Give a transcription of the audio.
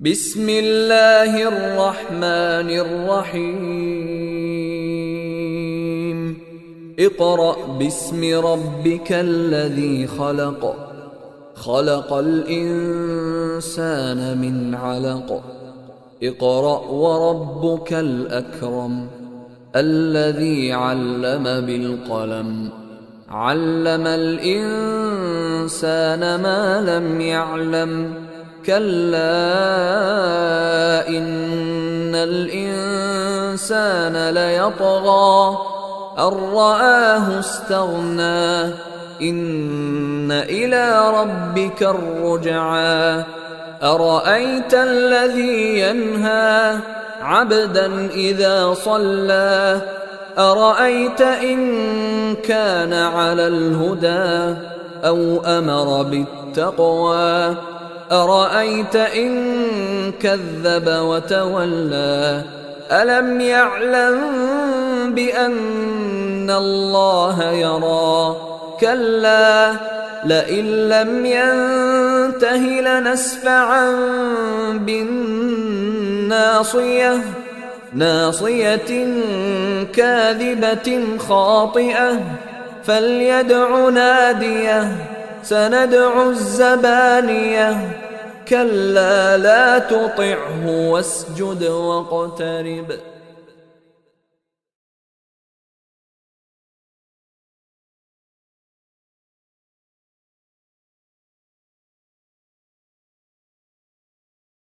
بسم الله الرحمن الرحيم اقرأ باسم ربك الذي خلق خلق الإنسان من علق اقرأ وربك الأكرم الذي علم بالقلم علم الإنسان ما لم يعلم كلا إن الإنسان ليطغى أن رآه استغنى إن إلى ربك الرجعى أرأيت الذي ينهى عبدا إذا صلى أرأيت إن كان على الهدى أو أمر بالتقوى أرأيت إن كذب وتولى ألم يعلم بأن الله يرى كلا لئن لم ينته لنسفعا بالناصية ناصية كاذبة خاطئة فليدع ناديه سندع الزبانية كلا لا تطعه واسجد واقترب